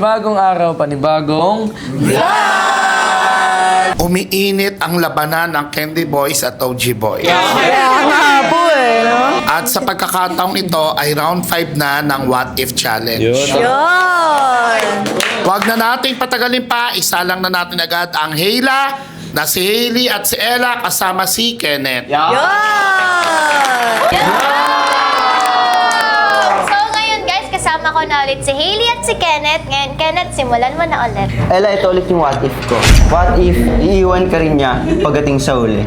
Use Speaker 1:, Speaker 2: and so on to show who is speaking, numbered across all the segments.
Speaker 1: Panibagong araw, panibagong
Speaker 2: Umiinit ang labanan ng Candy Boys at OG Boys.
Speaker 3: Kaya nga po eh, no?
Speaker 2: At sa pagkakataong ito ay round 5 na ng What If Challenge.
Speaker 3: Yun!
Speaker 2: Huwag na nating patagalin pa, isa lang na natin agad ang Heyla na si Hailey at si Ella kasama si Kenneth.
Speaker 3: Yun!
Speaker 4: So ngayon guys, kasama ko na ulit si Hailey at si Kenneth. Ngayon, Kenneth, simulan mo na ulit.
Speaker 5: Ella, ito ulit yung what if ko. What if iiwan ka rin niya pagdating sa uli?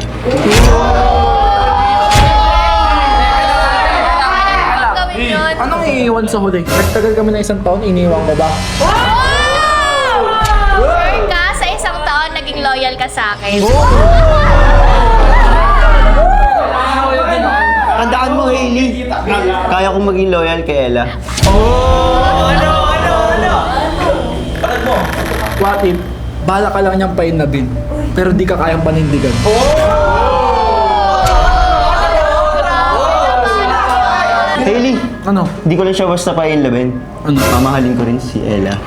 Speaker 4: Gawin yun.
Speaker 6: Anong iiwan sa huli? Nagtagal kami na isang taon, iniwan mo ba?
Speaker 4: Sure ka, sa isang taon, naging loyal ka sa akin.
Speaker 5: Tandaan mo, Hailey. Kaya kong maging loyal kay Ella.
Speaker 6: What if, bala ka lang niyang painabin, pero di ka kayang panindigan.
Speaker 5: Hailey,
Speaker 6: Ano?
Speaker 5: di ko lang siya basta painlabin.
Speaker 6: Ano?
Speaker 5: Mamahalin ko rin si Ella.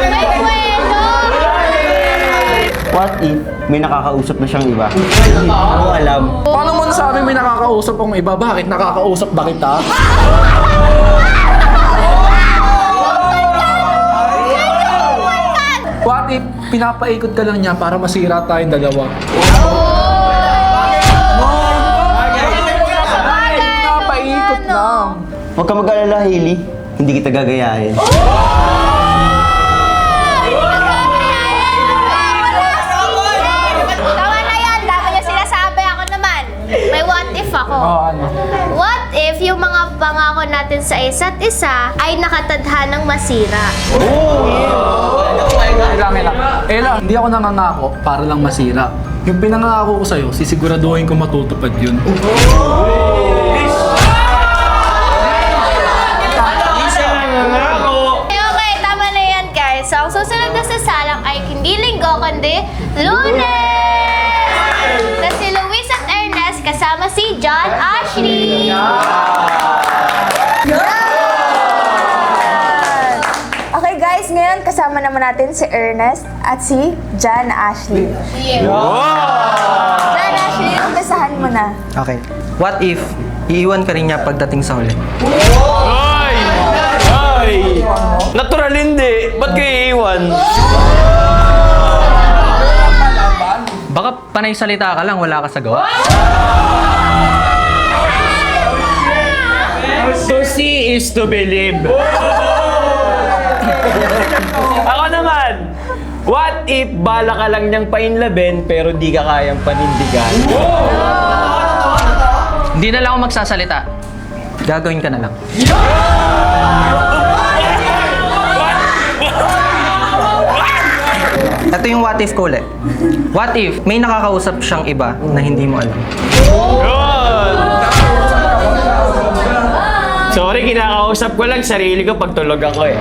Speaker 4: May kwento!
Speaker 5: What if may nakakausap na siyang iba? Hindi ko alam.
Speaker 6: Paano mo nasabi may nakakausap ang iba? Bakit nakakausap ba kita? What if, pinapaikot ka lang niya para masira tayong dalawa? Pinapaikot lang.
Speaker 5: Huwag ka mag-alala, Hailey. Hindi kita gagayahin.
Speaker 4: Tama na yan, dami niya sinasabi. Ako naman, may what if ako.
Speaker 6: Ano?
Speaker 4: What if yung mga pangako natin sa isa't isa ay nakatadhanang masira?
Speaker 6: Ella, hindi ako nangangako para lang masira. Yung pinangako ko sa'yo, sisiguraduhin ko matutupad yun.
Speaker 4: Okay, tama na yan guys. So, ang susunod na sasalang ay hindi linggo, kundi Lunes! Na si Luis at Ernest kasama si John Ashley!
Speaker 3: Okay guys, ngayon kasama naman natin si Ernest at si John Ashley. John Ashley, umpisahan mo na.
Speaker 5: Okay. What if iiwan ka rin niya pagdating sa uli?
Speaker 1: Ay! Natural hindi. Ba't kayo iiwan?
Speaker 5: Baka panay salita ka lang, wala ka sa gawa.
Speaker 1: To see is to believe. Ako naman, what if bala ka lang niyang painlabin pero di ka kayang panindigan?
Speaker 5: Hindi na lang ako magsasalita. Gagawin ka na lang. Ito yung what if ko ulit. What if may nakakausap siyang iba na hindi mo alam?
Speaker 1: Sorry, kinakausap ko lang sarili ko pag tulog ako eh.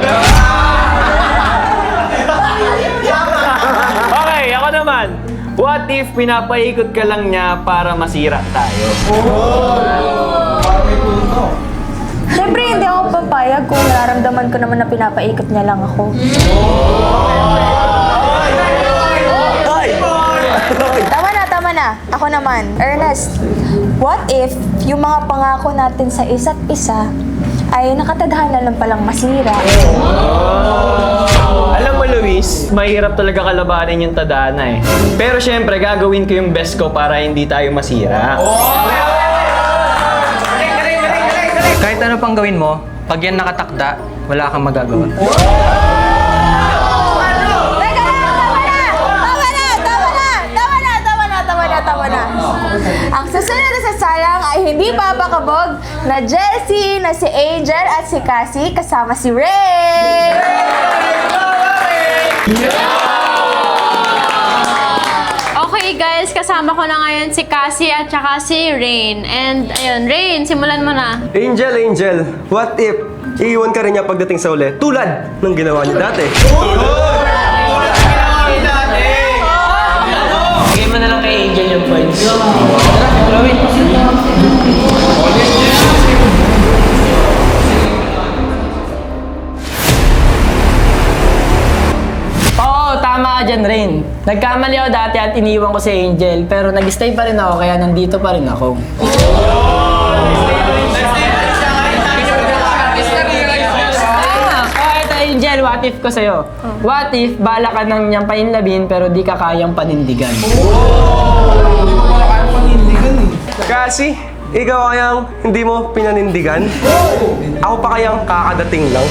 Speaker 1: Okay, ako naman. What if pinapaikot ka lang niya para masira tayo?
Speaker 3: Siyempre, hindi ako papayag kung nararamdaman ko naman na pinapaikot niya lang ako. Tama na. Ako naman. Ernest, what if yung mga pangako natin sa isa't isa ay nakatadhana lang palang masira?
Speaker 1: Alam mo, Luis, mahirap talaga kalabanin yung tadhana eh. Pero syempre, gagawin ko yung best ko para hindi tayo masira.
Speaker 5: Kahit ano pang gawin mo, pag yan nakatakda, wala kang magagawa.
Speaker 3: Tama na. Ang susunod na sasalang ay hindi papakabog na Jessie, na si Angel at si Cassie kasama si Ray.
Speaker 7: Okay guys, kasama ko na ngayon si Cassie at saka si Rain. And ayun, Rain, simulan mo na.
Speaker 8: Angel, what if iiwan ka rin niya pagdating sa uli? Tulad ng ginawa niya dati.
Speaker 5: Bigay mo na lang kay Angel yung points.
Speaker 9: Nagkamali ako dati at iniwan ko si Angel, pero nag-stay pa rin ako kaya nandito pa rin ako. Ito Angel, what if ko sa'yo? What if bala ka nang niyang painlabin pero di ka kayang panindigan?
Speaker 8: Kasi, ikaw kayang hindi mo pinanindigan? Ako pa kayang kakadating lang?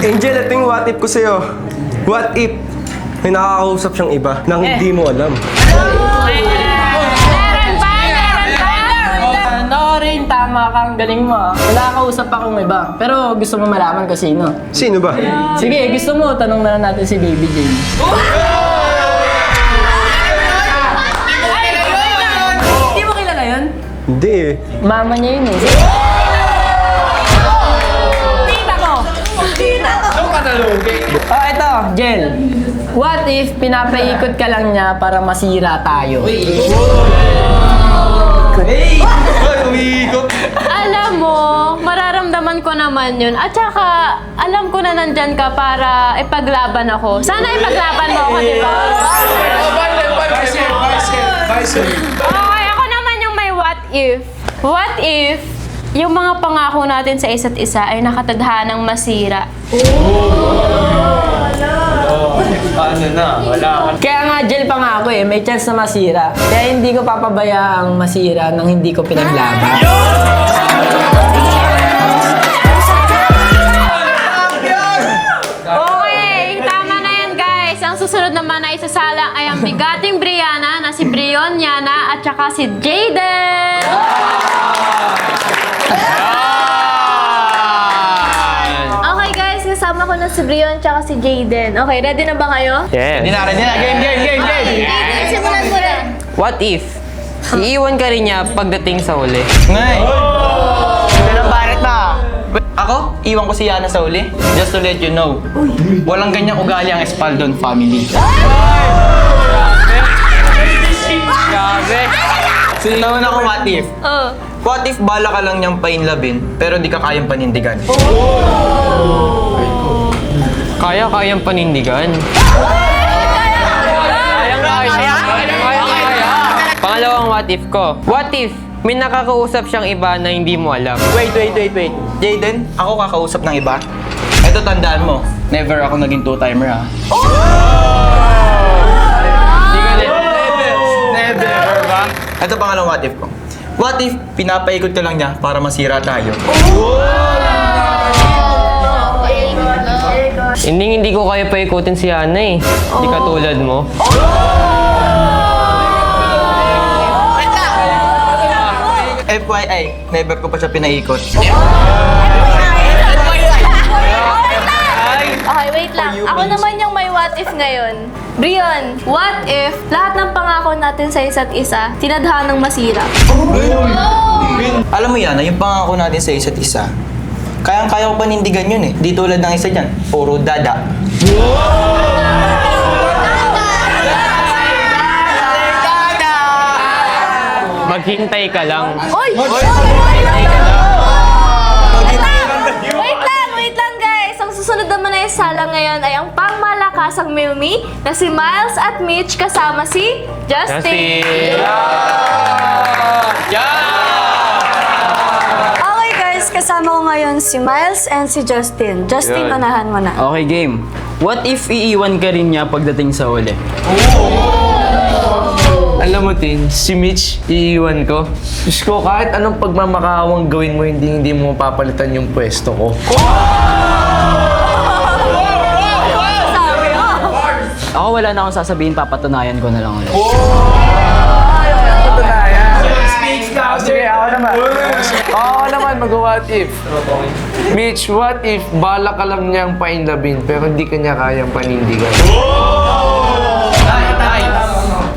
Speaker 8: Angel, ito yung what if ko sa'yo. What if may nakakausap siyang iba nang hindi mo alam?
Speaker 9: No, Rain, tama ka. Ang galing mo. Wala kausap akong iba. Pero gusto mo malaman kung sino.
Speaker 8: Sino ba?
Speaker 9: Sige, gusto mo, tanong na lang natin si Baby Jane. Hindi mo kilala yun?
Speaker 8: Hindi eh.
Speaker 9: Mama niya yun eh. Tita ko! Oh, ito, Jel. What if pinapaikot ka lang niya para masira tayo?
Speaker 7: Alam mo, mararamdaman ko naman yun. At saka, alam ko na nandyan ka para ipaglaban ako. Sana ipaglaban mo ako, di ba? Okay, ako naman yung may what if. What if yung mga pangako natin sa isa't isa ay nakatadhanang masira?
Speaker 1: Paano na? Wala ka.
Speaker 9: Kaya nga, Jel pa nga ako eh. May chance na masira. Kaya hindi ko papabayaang masira nang hindi ko pinaglaban.
Speaker 7: Okay, tama na yan guys. Ang susunod naman na isasalang ay ang bigating Brianna na si Brion, Yana at saka si Jaden.
Speaker 4: Okay guys, kasama ko na si Brion tsaka si Jaden. Okay, ready na ba kayo?
Speaker 1: Yes. Hindi na. Game.
Speaker 4: Jaden, simulan mo na.
Speaker 5: What if iiwan ka rin niya pagdating sa huli?
Speaker 1: Ngay! Pero bakit ba? Ako, iwan ko si Yana sa uli. Just to let you know, walang ganyang ugali ang Espaldon family. Grabe! Sinawan ako what if. What if bala ka lang niyang painlabin, pero di ka kayang panindigan?
Speaker 5: Kayang panindigan. Pangalawang what if ko. What if may nakakausap siyang iba na hindi mo alam?
Speaker 1: Wait. Jaden, ako kakausap ng iba? Ito tandaan mo, never ako naging two-timer ha. Never ba? Ito pangalawang what if ko. What if pinapaikot ka lang niya para masira tayo?
Speaker 5: Hindi ko kaya paikutin si Ana eh. Hindi katulad mo.
Speaker 1: FYI, never ko pa siya pinaikot.
Speaker 4: Okay, wait lang. Ako naman yung may what if ngayon. Brion, what if lahat ng pangako natin sa isa't isa, tinadhanang masira?
Speaker 1: Alam mo yan, yung pangako natin sa isa't isa, kayang-kaya ko panindigan yun eh. Di tulad ng isa dyan, puro dada.
Speaker 5: Maghintay ka lang.
Speaker 4: Wait lang guys. Ang susunod naman na isala ngayon ay ang pangmalakasang Milmi na si Miles at Mitch kasama si Justin.
Speaker 3: Okay guys, kasama ko ngayon si Miles and si Justin. Justin, unahan mo na.
Speaker 1: Okay, game. What if iiwan ka rin niya pagdating sa uli?
Speaker 10: Alam mo, Tin, si Mitch, iiwan ko. Diyos ko, kahit anong pagmamakawang gawin mo, hindi mo papalitan yung pwesto ko.
Speaker 9: Ako wala na akong sasabihin, papatunayan ko na lang ulit.
Speaker 10: Sige, ako naman mag-what if. Mitch, what if bala ka lang niyang painlabin pero hindi ka niya kayang panindigan?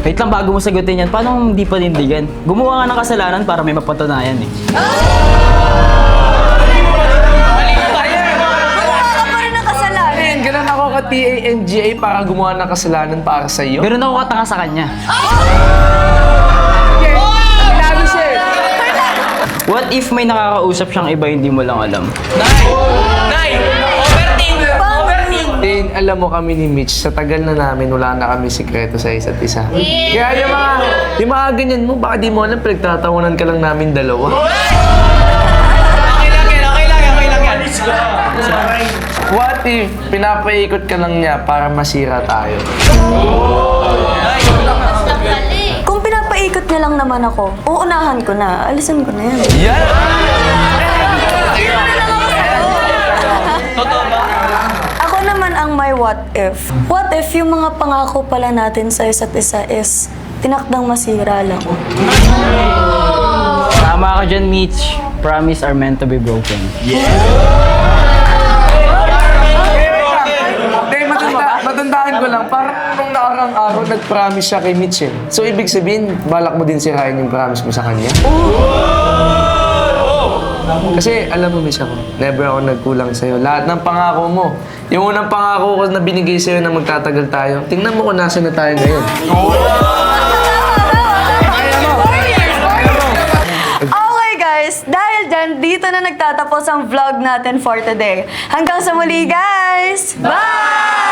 Speaker 9: Wait lang, bago mo sagutin yan, paano hindi panindigan? Gumawa nga ng kasalanan para may mapatunayan eh.
Speaker 10: Ganun ako ka-TANGA para gumawa ng kasalanan para sa iyo.
Speaker 9: Pero nakukatanga sa kanya.
Speaker 5: What if may nakakausap siyang iba hindi mo lang alam?
Speaker 1: Nay!
Speaker 10: alam mo kami ni Mitch, sa tagal na namin, wala na kami sikreto sa isa't isa. Kaya yung mga ganyan mo, baka di mo alam, pinagtatawanan ka lang namin dalawa.
Speaker 1: Okay lang yan, okay lang yan, okay lang yan.
Speaker 10: What if pinapaikot ka lang niya para masira tayo?
Speaker 3: Kung pinapaikot niya lang naman ako, uunahan ko na. Alisan ko na yan.
Speaker 1: Totoo ba?
Speaker 3: Ako naman ang may what if. What if yung mga pangako pala natin sa isa't isa is tinakdang masira lang?
Speaker 5: Tama ka dyan, Mitch. Promise are meant to be broken.
Speaker 10: Matandaan ko lang, parang nung nakarang araw, nag-promise siya kay Mitch eh. So, ibig sabihin, balak mo din sirain yung promise mo sa kanya? Kasi, alam mo, Mitch, ako, never ako nagkulang sa'yo. Lahat ng pangako mo, yung unang pangako ko na binigay sa'yo na magtatagal tayo, tingnan mo kung nasa na tayo ngayon.
Speaker 3: Okay guys, dahil dyan, dito na nagtatapos ang vlog natin for today. Hanggang sa muli guys! Bye!